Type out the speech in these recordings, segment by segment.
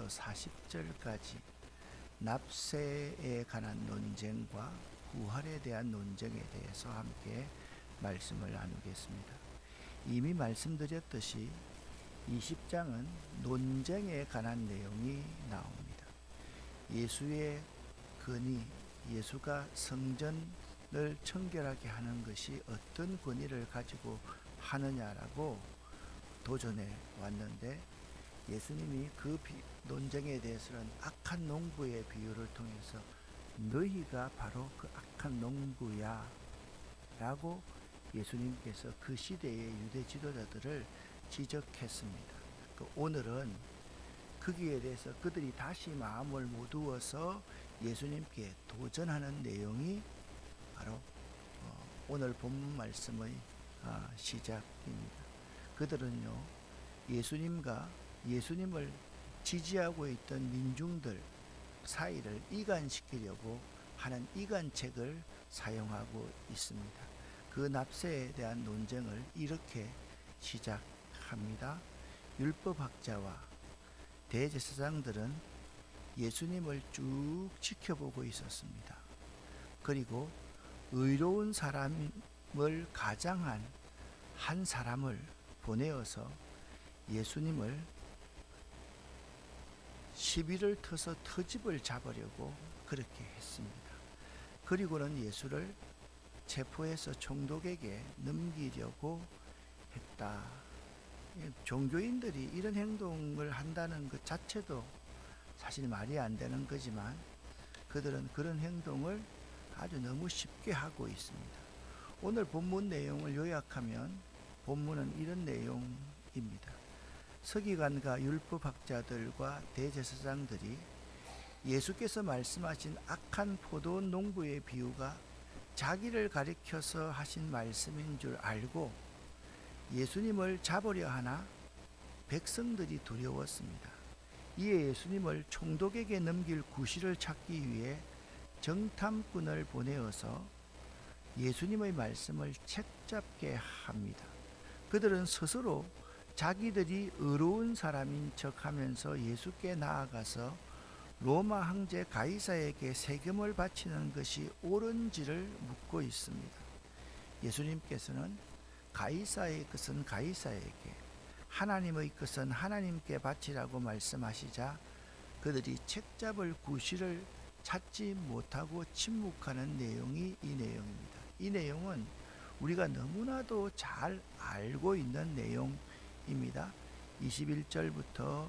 40절까지 납세에 관한 논쟁과 부활에 대한 논쟁에 대해서 함께 말씀을 나누겠습니다. 이미 말씀드렸듯이 20장은 논쟁에 관한 내용이 나옵니다. 예수의 권위, 예수가 성전을 청결하게 하는 것이 어떤 권위를 가지고 하느냐라고 도전해 왔는데, 예수님이 그 논쟁에 대해서는 악한 농부의 비유를 통해서 너희가 바로 그 악한 농부야 라고 예수님께서 그 시대의 유대 지도자들을 지적했습니다. 오늘은 거기에 대해서 그들이 다시 마음을 모두어서 예수님께 도전하는 내용이 바로 오늘 본문 말씀의 시작입니다. 그들은요, 예수님을 지지하고 있던 민중들 사이를 이간시키려고 하는 이간책을 사용하고 있습니다. 그 납세에 대한 논쟁을 이렇게 시작합니다. 율법학자와 대제사장들은 예수님을 쭉 지켜보고 있었습니다. 그리고 의로운 사람을 가장한 한 사람을 보내어서 예수님을 시비를 터서 터집을 잡으려고 그렇게 했습니다. 그리고는 예수를 체포해서 총독에게 넘기려고 했다. 종교인들이 이런 행동을 한다는 것 자체도 사실 말이 안 되는 거지만, 그들은 그런 행동을 아주 너무 쉽게 하고 있습니다. 오늘 본문 내용을 요약하면 본문은 이런 내용입니다. 서기관과 율법학자들과 대제사장들이 예수께서 말씀하신 악한 포도 농부의 비유가 자기를 가리켜서 하신 말씀인 줄 알고 예수님을 잡으려 하나 백성들이 두려웠습니다. 이에 예수님을 총독에게 넘길 구실을 찾기 위해 정탐꾼을 보내어서 예수님의 말씀을 책잡게 합니다. 그들은 스스로 자기들이 의로운 사람인 척하면서 예수께 나아가서 로마 황제 가이사에게 세금을 바치는 것이 옳은지를 묻고 있습니다. 예수님께서는 가이사의 것은 가이사에게, 하나님의 것은 하나님께 바치라고 말씀하시자 그들이 책잡을 구실을 찾지 못하고 침묵하는 내용이 이 내용입니다. 이 내용은 우리가 너무나도 잘 알고 있는 내용입니다. 21절부터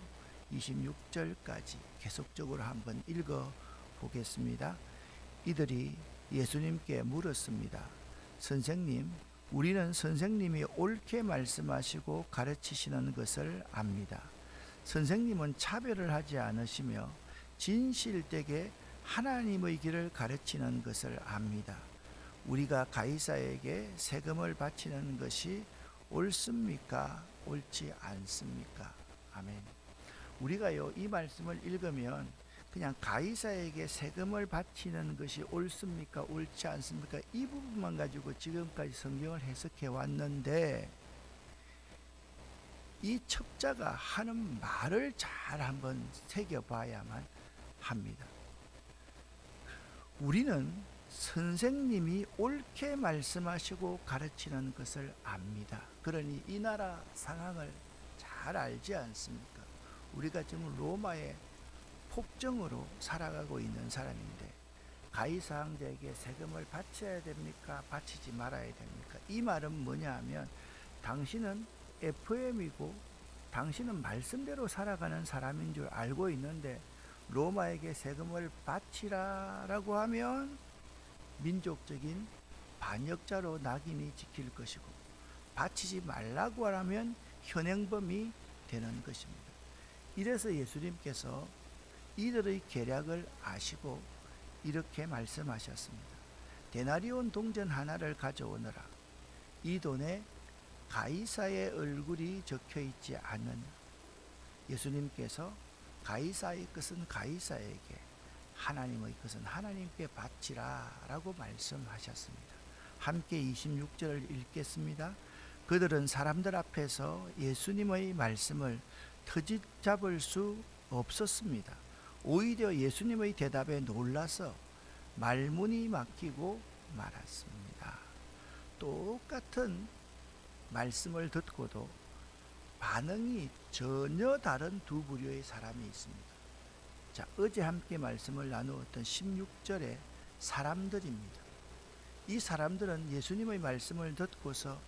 26절까지 계속적으로 한번 읽어 보겠습니다. 이들이 예수님께 물었습니다. 선생님, 우리는 선생님이 옳게 말씀하시고 가르치시는 것을 압니다. 선생님은 차별을 하지 않으시며 진실되게 하나님의 길을 가르치는 것을 압니다. 우리가 가이사에게 세금을 바치는 것이 옳습니까? 옳지 않습니까? 아멘. 우리가요, 이 말씀을 읽으면 그냥 가이사에게 세금을 바치는 것이 옳습니까? 옳지 않습니까? 이 부분만 가지고 지금까지 성경을 해석해 왔는데, 이 첩자가 하는 말을 잘 한번 새겨봐야만 합니다. 우리는 선생님이 옳게 말씀하시고 가르치는 것을 압니다. 그러니 이 나라 상황을 잘 알지 않습니까? 우리가 지금 로마의 폭정으로 살아가고 있는 사람인데, 가이사 황제에게 세금을 바쳐야 됩니까? 바치지 말아야 됩니까? 이 말은 뭐냐 하면, 당신은 FM이고 당신은 말씀대로 살아가는 사람인 줄 알고 있는데 로마에게 세금을 바치라라고 하면 민족적인 반역자로 낙인이 찍힐 것이고, 바치지 말라고 하면 현행범이 되는 것입니다. 이래서 예수님께서 이들의 계략을 아시고 이렇게 말씀하셨습니다. 데나리온 동전 하나를 가져오너라. 이 돈에 가이사의 얼굴이 적혀 있지 않느냐. 예수님께서 가이사의 것은 가이사에게, 하나님의 것은 하나님께 바치라 라고 말씀하셨습니다. 함께 26절을 읽겠습니다. 그들은 사람들 앞에서 예수님의 말씀을 터짓잡을 수 없었습니다. 오히려 예수님의 대답에 놀라서 말문이 막히고 말았습니다. 똑같은 말씀을 듣고도 반응이 전혀 다른 두 부류의 사람이 있습니다. 자, 어제 함께 말씀을 나누었던 16절의 사람들입니다. 이 사람들은 예수님의 말씀을 듣고서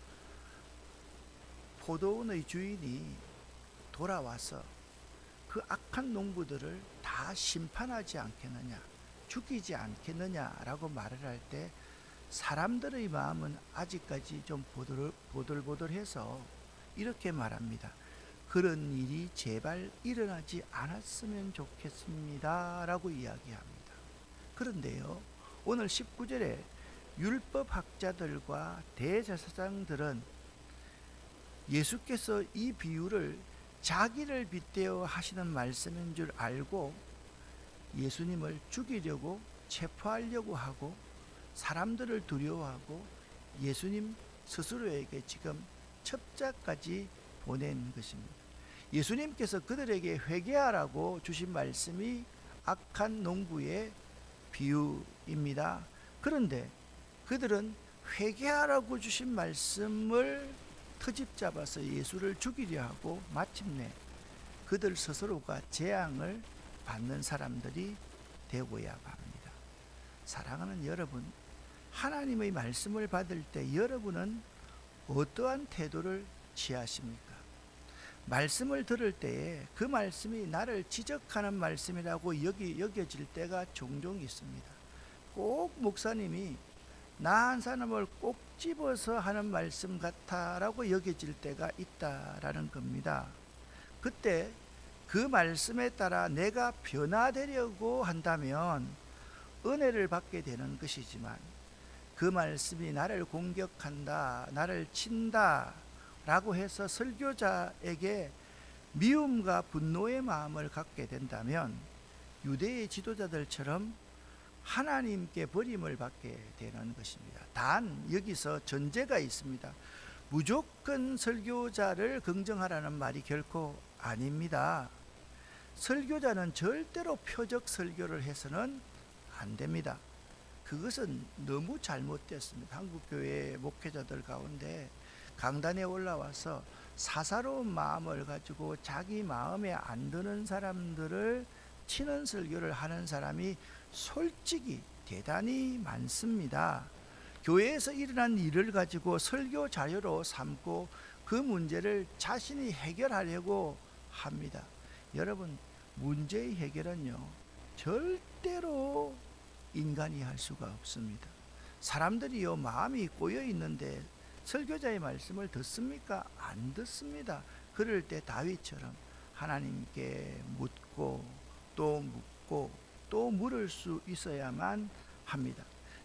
포도원의 주인이 돌아와서 그 악한 농부들을 다 심판하지 않겠느냐, 죽이지 않겠느냐라고 말을 할 때 사람들의 마음은 아직까지 좀 보들보들해서 이렇게 말합니다. 그런 일이 제발 일어나지 않았으면 좋겠습니다 라고 이야기합니다. 그런데요, 오늘 19절에 율법학자들과 대제사장들은 예수께서 이 비유를 자기를 빗대어 하시는 말씀인 줄 알고 예수님을 죽이려고 체포하려고 하고 사람들을 두려워하고 예수님 스스로에게 지금 첩자까지 보낸 것입니다. 예수님께서 그들에게 회개하라고 주신 말씀이 악한 농부의 비유입니다. 그런데 그들은 회개하라고 주신 말씀을 트집 잡아서 예수를 죽이려 하고 마침내 그들 스스로가 재앙을 받는 사람들이 되고야 합니다. 사랑하는 여러분, 하나님의 말씀을 받을 때 여러분은 어떠한 태도를 취하십니까? 말씀을 들을 때에 그 말씀이 나를 지적하는 말씀이라고 여겨질 때가 종종 있습니다. 꼭 목사님이 나 한 사람을 꼭 집어서 하는 말씀 같아라고 여겨질 때가 있다라는 겁니다. 그때 그 말씀에 따라 내가 변화되려고 한다면 은혜를 받게 되는 것이지만 그 말씀이 나를 공격한다, 나를 친다 라고 해서 설교자에게 미움과 분노의 마음을 갖게 된다면 유대의 지도자들처럼 하나님께 버림을 받게 되는 것입니다. 단 여기서 전제가 있습니다. 무조건 설교자를 긍정하라는 말이 결코 아닙니다. 설교자는 절대로 표적 설교를 해서는 안 됩니다. 그것은 너무 잘못됐습니다. 한국교회 목회자들 가운데 강단에 올라와서 사사로운 마음을 가지고 자기 마음에 안 드는 사람들을 치는 설교를 하는 사람이 솔직히 대단히 많습니다. 교회에서 일어난 일을 가지고 설교 자료로 삼고 그 문제를 자신이 해결하려고 합니다. 여러분, 문제의 해결은요, 절대로 인간이 할 수가 없습니다. 사람들이요, 마음이 꼬여 있는데 설교자의 말씀을 듣습니까? 안 듣습니다. 그럴 때 다윗처럼 하나님께 묻고 또 묻고 또 물을 수 있어야만 합니다.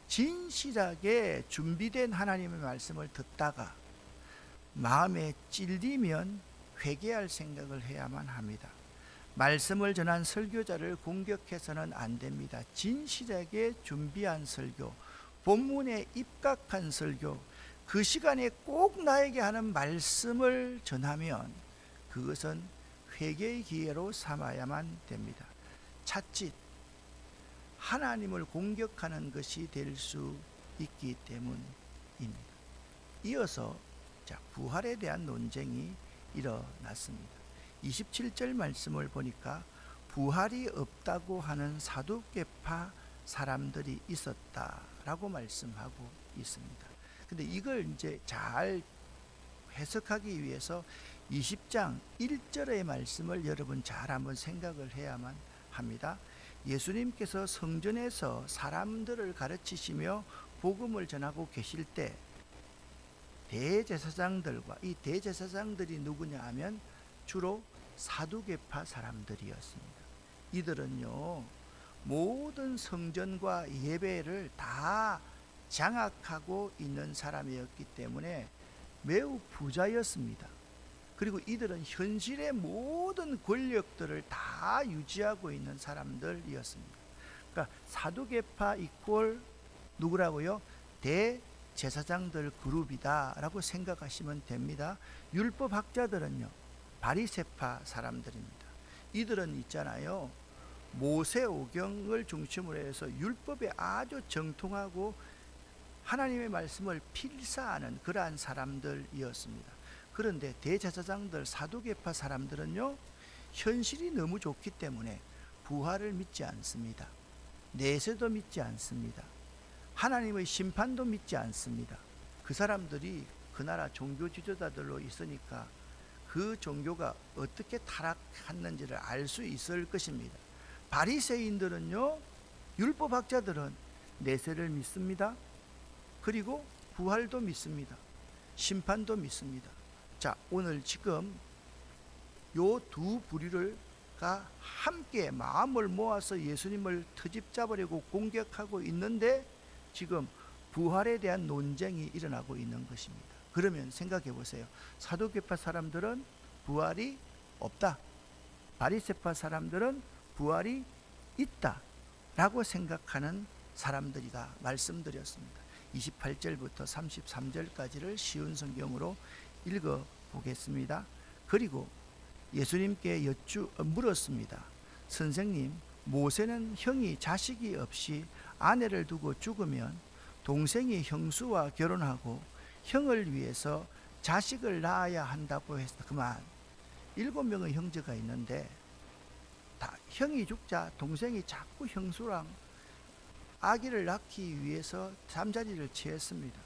진실하게 준비된 하나님의 말씀을 듣다가 마음에 찔리면 회개할 생각을 해야만 합니다. 말씀을 전한 설교자를 공격해서는 안 됩니다. 진실하게 준비한 설교, 본문에 입각한 설교, 그 시간에 꼭 나에게 하는 말씀을 전하면 그것은 회개의 기회로 삼아야만 됩니다. 자칫 하나님을 공격하는 것이 될 수 있기 때문입니다. 이어서 부활에 대한 논쟁이 일어났습니다. 27절 말씀을 보니까 부활이 없다고 하는 사두개파 사람들이 있었다라고 말씀하고 있습니다. 근데 이걸 이제 잘 해석하기 위해서 20장 1절의 말씀을 여러분 잘 한번 생각을 해야만 합니다. 예수님께서 성전에서 사람들을 가르치시며 복음을 전하고 계실 때 대제사장들과, 이 대제사장들이 누구냐 하면 주로 사두개파 사람들이었습니다. 이들은요, 모든 성전과 예배를 다 장악하고 있는 사람이었기 때문에 매우 부자였습니다. 그리고 이들은 현실의 모든 권력들을 다 유지하고 있는 사람들이었습니다. 그러니까 사두개파 이퀄 누구라고요? 대제사장들 그룹이다라고 생각하시면 됩니다. 율법학자들은요, 바리새파 사람들입니다. 이들은 있잖아요, 모세오경을 중심으로 해서 율법에 아주 정통하고 하나님의 말씀을 필사하는 그러한 사람들이었습니다. 그런데 대제사장들, 사두개파 사람들은요, 현실이 너무 좋기 때문에 부활을 믿지 않습니다. 내세도 믿지 않습니다. 하나님의 심판도 믿지 않습니다. 그 사람들이 그 나라 종교 지도자들로 있으니까 그 종교가 어떻게 타락했는지를 알 수 있을 것입니다. 바리새인들은요, 율법학자들은 내세를 믿습니다. 그리고 부활도 믿습니다. 심판도 믿습니다. 자, 오늘 지금 요 두 부류가 함께 마음을 모아서 예수님을 트집 잡으려고 공격하고 있는데 지금 부활에 대한 논쟁이 일어나고 있는 것입니다. 그러면 생각해 보세요. 사두개파 사람들은 부활이 없다, 바리새파 사람들은 부활이 있다 라고 생각하는 사람들이다 말씀드렸습니다. 28절부터 33절까지를 쉬운 성경으로 읽어 보겠습니다. 그리고 예수님께 물었습니다. 선생님, 모세는 형이 자식이 없이 아내를 두고 죽으면 동생이 형수와 결혼하고 형을 위해서 자식을 낳아야 한다고 해서 그만 7명의 형제가 있는데 다 형이 죽자 동생이 자꾸 형수랑 아기를 낳기 위해서 잠자리를 취했습니다.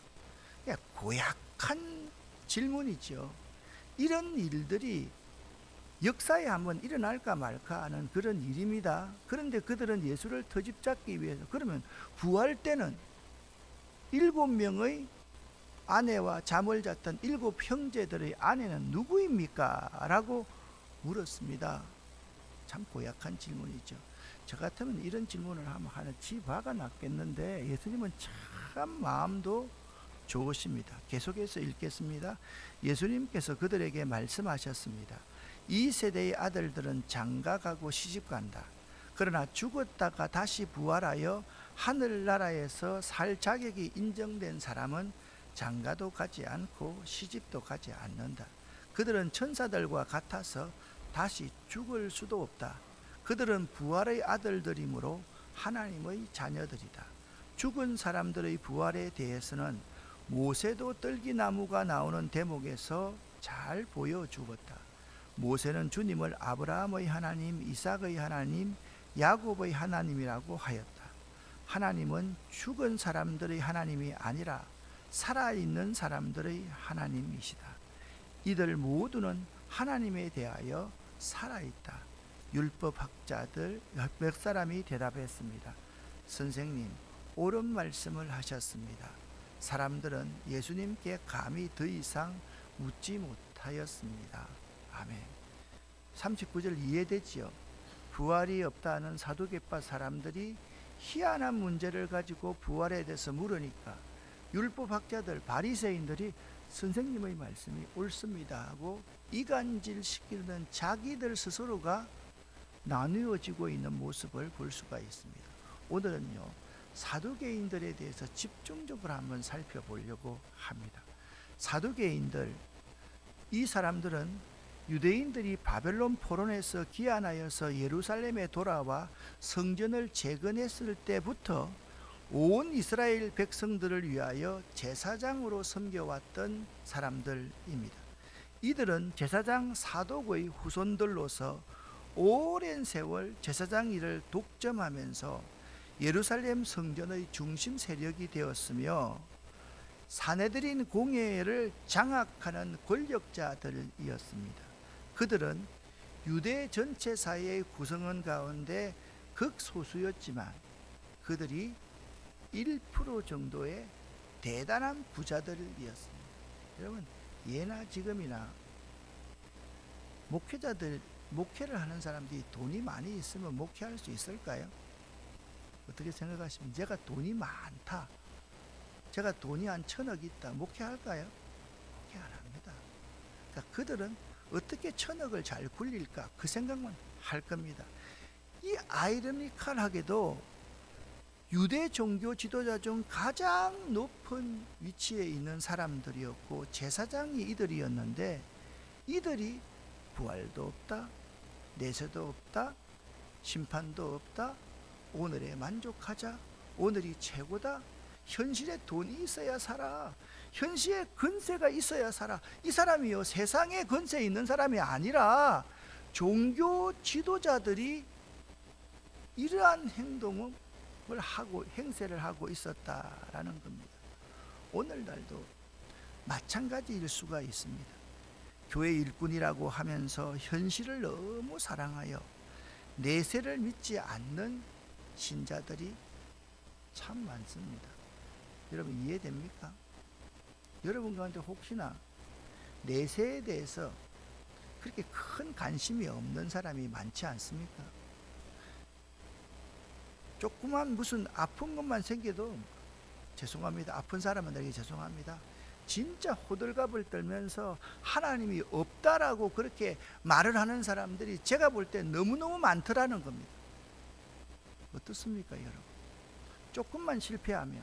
고약한 질문이죠. 이런 일들이 역사에 한번 일어날까 말까 하는 그런 일입니다. 그런데 그들은 예수를 터집 잡기 위해서, 그러면 부활 때는 7명의 아내와 잠을 잤던 7 형제들의 아내는 누구입니까? 라고 물었습니다. 참 고약한 질문이죠. 저 같으면 이런 질문을 하면 지 화가 났겠는데 예수님은 참 마음도 좋으십니다. 계속해서 읽겠습니다. 예수님께서 그들에게 말씀하셨습니다. 이 세대의 아들들은 장가가고 시집간다. 그러나 죽었다가 다시 부활하여 하늘나라에서 살 자격이 인정된 사람은 장가도 가지 않고 시집도 가지 않는다. 그들은 천사들과 같아서 다시 죽을 수도 없다. 그들은 부활의 아들들이므로 하나님의 자녀들이다. 죽은 사람들의 부활에 대해서는 모세도 떨기나무가 나오는 대목에서 잘 보여주었다. 모세는 주님을 아브라함의 하나님, 이삭의 하나님, 야곱의 하나님이라고 하였다. 하나님은 죽은 사람들의 하나님이 아니라 살아있는 사람들의 하나님이시다. 이들 모두는 하나님에 대하여 살아있다. 율법학자들 몇 사람이 대답했습니다. 선생님, 옳은 말씀을 하셨습니다. 사람들은 예수님께 감히 더 이상 묻지 못하였습니다. 아멘. 39절 이해되지요? 부활이 없다는 사두개파 사람들이 희한한 문제를 가지고 부활에 대해서 물으니까 율법학자들, 바리새인들이 선생님의 말씀이 옳습니다 하고 이간질시키는 자기들 스스로가 나누어지고 있는 모습을 볼 수가 있습니다. 오늘은요, 사두개인들에 대해서 집중적으로 한번 살펴보려고 합니다. 사두개인들, 이 사람들은 유대인들이 바벨론 포로에서 귀환하여서 예루살렘에 돌아와 성전을 재건했을 때부터 온 이스라엘 백성들을 위하여 제사장으로 섬겨왔던 사람들입니다. 이들은 제사장 사독의 후손들로서 오랜 세월 제사장 일을 독점하면서 예루살렘 성전의 중심 세력이 되었으며 사내들인 공회를 장악하는 권력자들이었습니다. 그들은 유대 전체 사회의 구성원 가운데 극소수였지만 그들이 1% 정도의 대단한 부자들이었습니다. 여러분, 예나 지금이나 목회를 하는 사람들이 돈이 많이 있으면 목회할 수 있을까요? 어떻게 생각하십니까? 제가 돈이 많다, 제가 돈이 한 1,000억 있다, 목회할까요? 목회 안 합니다. 그러니까 그들은 어떻게 1,000억을 잘 굴릴까 그 생각만 할 겁니다. 이 아이러니컬하게도 유대 종교 지도자 중 가장 높은 위치에 있는 사람들이었고 제사장이 이들이었는데 이들이 부활도 없다, 내세도 없다, 심판도 없다, 오늘에 만족하자, 오늘이 최고다, 현실에 돈이 있어야 살아, 현실에 권세가 있어야 살아. 이 사람이요, 세상에 권세 있는 사람이 아니라 종교 지도자들이 이러한 행동을 하고 행세를 하고 있었다라는 겁니다. 오늘날도 마찬가지일 수가 있습니다. 교회 일꾼이라고 하면서 현실을 너무 사랑하여 내세를 믿지 않는 신자들이 참 많습니다. 여러분 이해됩니까? 여러분 가운데 혹시나 내세에 대해서 그렇게 큰 관심이 없는 사람이 많지 않습니까? 조그만 무슨 아픈 것만 생겨도 죄송합니다. 아픈 사람들에게 죄송합니다. 진짜 호들갑을 떨면서 하나님이 없다라고 그렇게 말을 하는 사람들이 제가 볼 때 너무너무 많더라는 겁니다. 어떻습니까, 여러분? 조금만 실패하면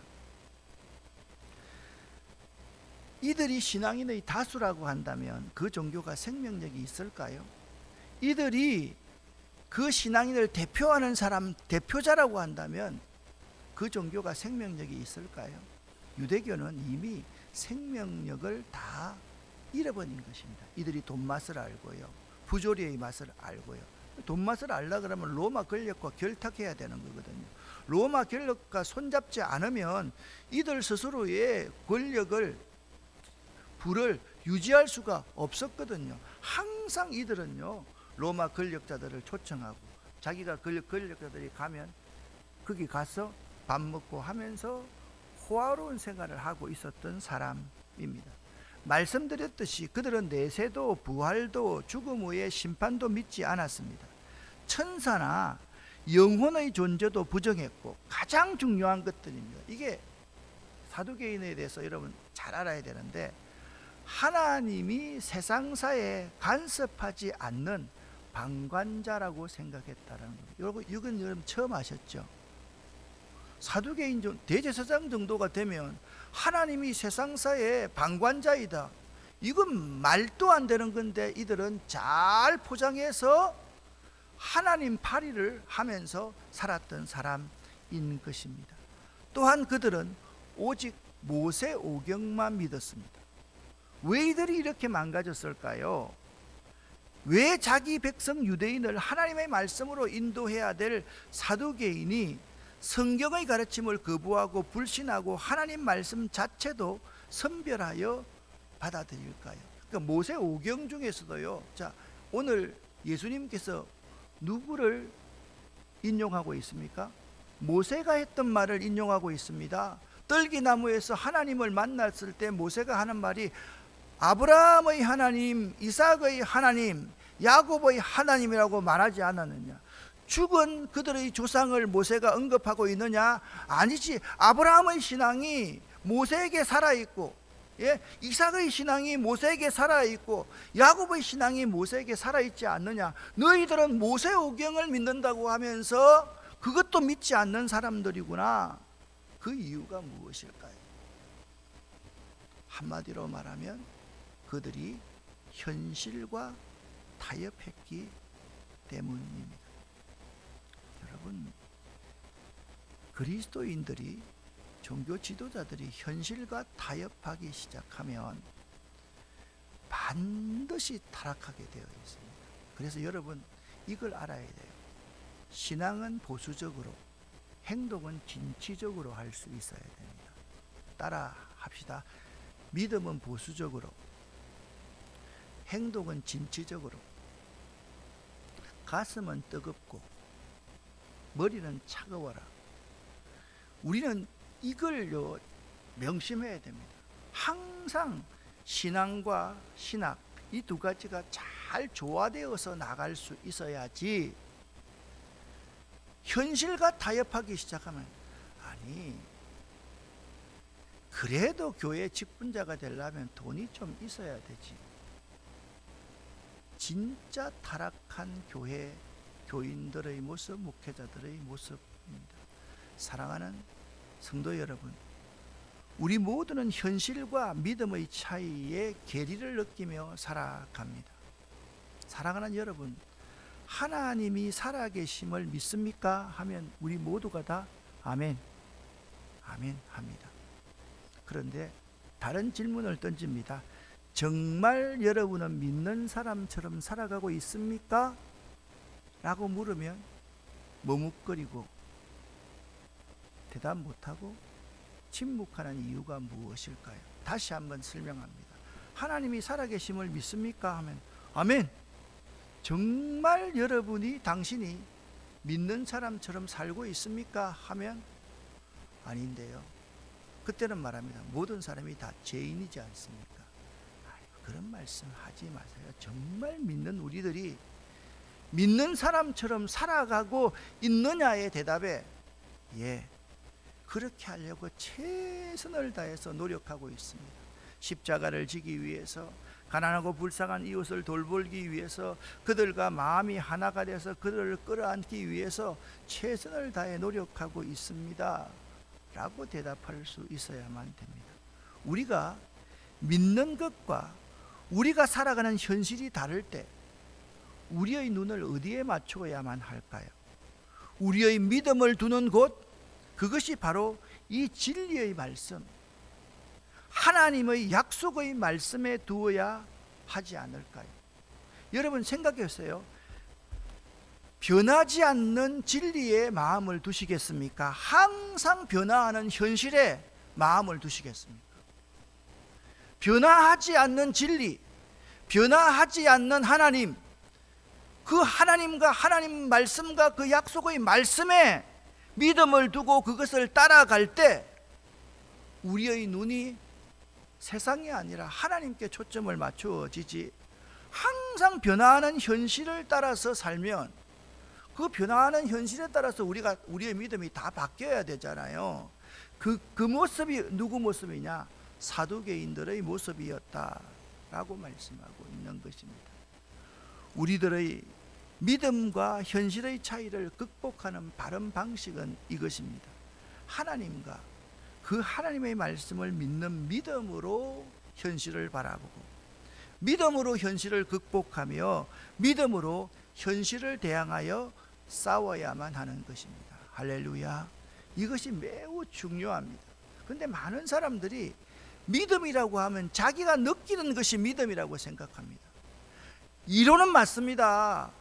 이들이 신앙인의 다수라고 한다면 그 종교가 생명력이 있을까요? 이들이 그 신앙인을 대표하는 사람 대표자라고 한다면 그 종교가 생명력이 있을까요? 유대교는 이미 생명력을 다 잃어버린 것입니다. 이들이 돈 맛을 알고요, 부조리의 맛을 알고요. 돈 맛을 알라 그러면 로마 권력과 결탁해야 되는 거거든요. 로마 권력과 손잡지 않으면 이들 스스로의 권력을 부를 유지할 수가 없었거든요. 항상 이들은요, 로마 권력자들을 초청하고 자기가 권력자들이 가면 거기 가서 밥 먹고 하면서 호화로운 생활을 하고 있었던 사람입니다. 말씀드렸듯이 그들은 내세도 부활도 죽음 후의 심판도 믿지 않았습니다. 천사나 영혼의 존재도 부정했고 가장 중요한 것들입니다. 이게 사두개인에 대해서 여러분 잘 알아야 되는데, 하나님이 세상사에 간섭하지 않는 방관자라고 생각했다는 거예요. 이건 여러분 처음 아셨죠? 사두개인 대제사장 정도가 되면 하나님이 세상사의 방관자이다, 이건 말도 안 되는 건데 이들은 잘 포장해서 하나님 파리를 하면서 살았던 사람인 것입니다. 또한 그들은 오직 모세 오경만 믿었습니다. 왜 이들이 이렇게 망가졌을까요? 왜 자기 백성 유대인을 하나님의 말씀으로 인도해야 될 사두개인이 성경의 가르침을 거부하고 불신하고 하나님 말씀 자체도 선별하여 받아들일까요? 그러니까 모세 오경 중에서도요, 자, 오늘 예수님께서 누구를 인용하고 있습니까? 모세가 했던 말을 인용하고 있습니다. 떨기나무에서 하나님을 만났을 때 모세가 하는 말이 아브라함의 하나님, 이삭의 하나님, 야곱의 하나님이라고 말하지 않았느냐? 죽은 그들의 조상을 모세가 언급하고 있느냐? 아니지. 아브라함의 신앙이 모세에게 살아있고, 이삭의 신앙이 모세에게 살아있고, 야곱의 신앙이 모세에게 살아있지 않느냐? 너희들은 모세 오경을 믿는다고 하면서 그것도 믿지 않는 사람들이구나. 그 이유가 무엇일까요? 한마디로 말하면 그들이 현실과 타협했기 때문입니다. 여러분, 그리스도인들이, 종교 지도자들이 현실과 타협하기 시작하면 반드시 타락하게 되어 있습니다. 그래서 여러분 이걸 알아야 돼요. 신앙은 보수적으로, 행동은 진취적으로 할 수 있어야 됩니다. 따라 합시다. 믿음은 보수적으로, 행동은 진취적으로, 가슴은 뜨겁고 머리는 차가워라. 우리는 이걸요 명심해야 됩니다. 항상 신앙과 신학, 이 두 가지가 잘 조화되어서 나갈 수 있어야지. 현실과 타협하기 시작하면, 아니 그래도 교회 직분자가 되려면 돈이 좀 있어야 되지. 진짜 타락한 교회 교인들의 모습, 목회자들의 모습입니다. 사랑하는 성도 여러분, 우리 모두는 현실과 믿음의 차이에 괴리를 느끼며 살아갑니다. 사랑하는 여러분, 하나님이 살아계심을 믿습니까? 하면 우리 모두가 다 아멘, 아멘 합니다. 그런데 다른 질문을 던집니다. 정말 여러분은 믿는 사람처럼 살아가고 있습니까? 라고 물으면 머뭇거리고 대답 못하고 침묵하는 이유가 무엇일까요? 다시 한번 설명합니다. 하나님이 살아계심을 믿습니까? 하면 아멘. 정말 여러분이 당신이 믿는 사람처럼 살고 있습니까? 하면 아닌데요. 그때는 말합니다. 모든 사람이 다 죄인이지 않습니까? 그런 말씀 하지 마세요. 정말 믿는 우리들이 믿는 사람처럼 살아가고 있느냐의 대답에 예, 그렇게 하려고 최선을 다해서 노력하고 있습니다. 십자가를 지기 위해서, 가난하고 불쌍한 이웃을 돌보기 위해서, 그들과 마음이 하나가 돼서 그들을 끌어안기 위해서 최선을 다해 노력하고 있습니다 라고 대답할 수 있어야만 됩니다. 우리가 믿는 것과 우리가 살아가는 현실이 다를 때 우리의 눈을 어디에 맞추어야만 할까요? 우리의 믿음을 두는 곳, 그것이 바로 이 진리의 말씀, 하나님의 약속의 말씀에 두어야 하지 않을까요? 여러분 생각해보세요. 변하지 않는 진리에 마음을 두시겠습니까? 항상 변화하는 현실에 마음을 두시겠습니까? 변화하지 않는 진리, 변화하지 않는 하나님, 그 하나님과 하나님 말씀과 그 약속의 말씀에 믿음을 두고 그것을 따라갈 때 우리의 눈이 세상이 아니라 하나님께 초점을 맞추어지지, 항상 변화하는 현실을 따라서 살면 그 변화하는 현실에 따라서 우리의 믿음이 다 바뀌어야 되잖아요. 그 모습이 누구 모습이냐? 사두개인들의 모습이었다라고 말씀하고 있는 것입니다. 우리들의 믿음과 현실의 차이를 극복하는 바른 방식은 이것입니다. 하나님과 그 하나님의 말씀을 믿는 믿음으로 현실을 바라보고, 믿음으로 현실을 극복하며 믿음으로 현실을 대항하여 싸워야만 하는 것입니다. 할렐루야. 이것이 매우 중요합니다. 그런데 많은 사람들이 믿음이라고 하면 자기가 느끼는 것이 믿음이라고 생각합니다. 이론은 맞습니다.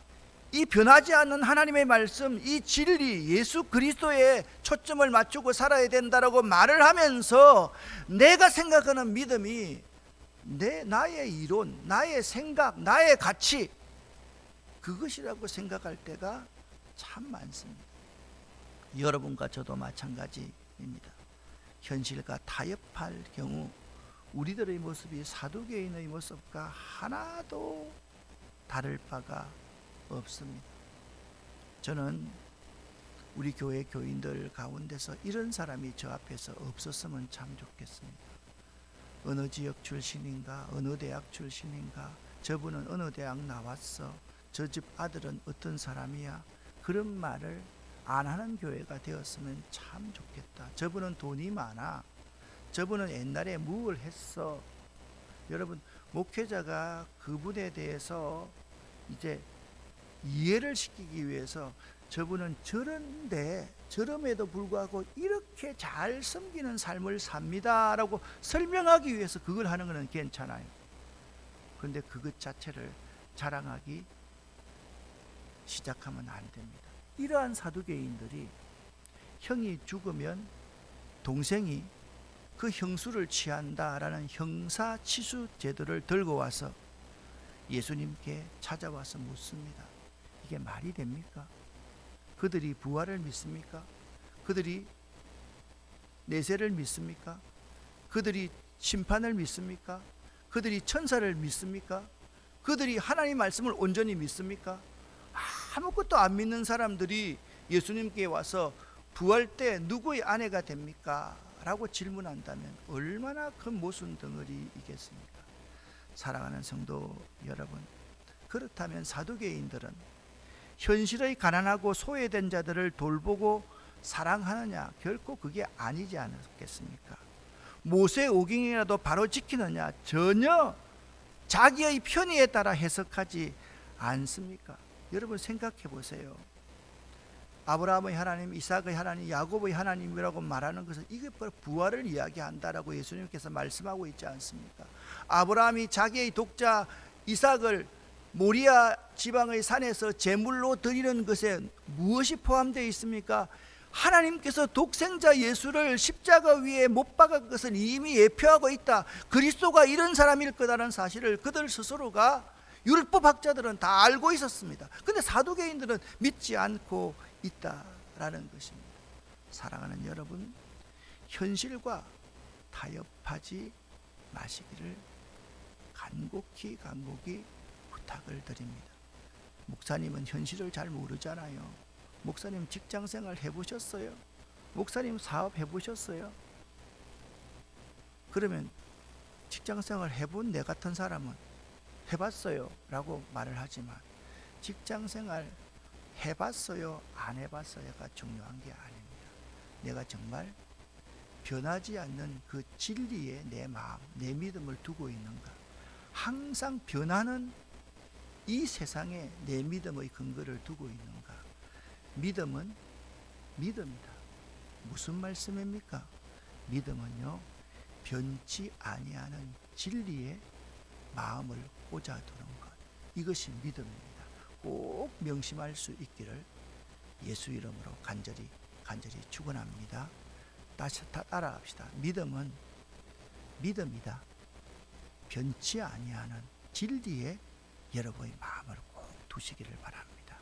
이 변하지 않는 하나님의 말씀, 이 진리, 예수 그리스도에 초점을 맞추고 살아야 된다라고 말을 하면서 내가 생각하는 믿음이 나의 이론, 나의 생각, 나의 가치, 그것이라고 생각할 때가 참 많습니다. 여러분과 저도 마찬가지입니다. 현실과 타협할 경우 우리들의 모습이 사두개인의 모습과 하나도 다를 바가 없습니다. 저는 우리 교회 교인들 가운데서 이런 사람이 저 앞에서 없었으면 참 좋겠습니다. 어느 지역 출신인가, 어느 대학 출신인가, 저분은 어느 대학 나왔어, 저 집 아들은 어떤 사람이야, 그런 말을 안 하는 교회가 되었으면 참 좋겠다. 저분은 돈이 많아, 저분은 옛날에 무엇을 했어. 여러분, 목회자가 그분에 대해서 이제 이해를 시키기 위해서 저분은 저런데 저럼에도 불구하고 이렇게 잘 섬기는 삶을 삽니다 라고 설명하기 위해서 그걸 하는 것은 괜찮아요. 그런데 그것 자체를 자랑하기 시작하면 안 됩니다. 이러한 사두개인들이 형이 죽으면 동생이 그 형수를 취한다라는 형사치수 제도를 들고 와서 예수님께 찾아와서 묻습니다. 이게 말이 됩니까? 그들이 부활을 믿습니까? 그들이 내세를 믿습니까? 그들이 심판을 믿습니까? 그들이 천사를 믿습니까? 그들이 하나님 말씀을 온전히 믿습니까? 아무것도 안 믿는 사람들이 예수님께 와서 부활 때 누구의 아내가 됩니까? 라고 질문한다면 얼마나 큰 모순 덩어리이겠습니까? 사랑하는 성도 여러분, 그렇다면 사두개인들은 현실의 가난하고 소외된 자들을 돌보고 사랑하느냐? 결코 그게 아니지 않겠습니까? 모세 오경이라도 바로 지키느냐? 전혀 자기의 편의에 따라 해석하지 않습니까? 여러분 생각해 보세요. 아브라함의 하나님, 이삭의 하나님, 야곱의 하나님이라고 말하는 것은 이게 바로 부활을 이야기한다라고 예수님께서 말씀하고 있지 않습니까? 아브라함이 자기의 독자 이삭을 모리아 지방의 산에서 제물로 드리는 것에 무엇이 포함되어 있습니까? 하나님께서 독생자 예수를 십자가 위에 못 박은 것은 이미 예표하고 있다. 그리스도가 이런 사람일 거다라는 사실을 그들 스스로가, 율법학자들은 다 알고 있었습니다. 근데 사두개인들은 믿지 않고 있다라는 것입니다. 사랑하는 여러분, 현실과 타협하지 마시기를 간곡히 부탁을 드립니다. 목사님은 현실을 잘 모르잖아요. 목사님 직장생활 해보셨어요? 목사님 사업 해보셨어요? 그러면 직장생활 해본 내 같은 사람은 해봤어요 라고 말을 하지만, 직장생활 해봤어요 안 해봤어요가 중요한 게 아닙니다. 내가 정말 변하지 않는 그 진리에 내 마음, 내 믿음을 두고 있는가. 항상 변하는 이 세상에 내 믿음의 근거를 두고 있는가. 믿음은 믿음이다. 무슨 말씀입니까? 믿음은요, 변치 아니하는 진리에 마음을 꽂아두는 것, 이것이 믿음입니다. 꼭 명심할 수 있기를 예수 이름으로 간절히 축원합니다. 다시 따라합시다. 믿음은 믿음이다. 변치 아니하는 진리에 여러분의 마음을 꼭 두시기를 바랍니다.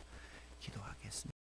기도하겠습니다.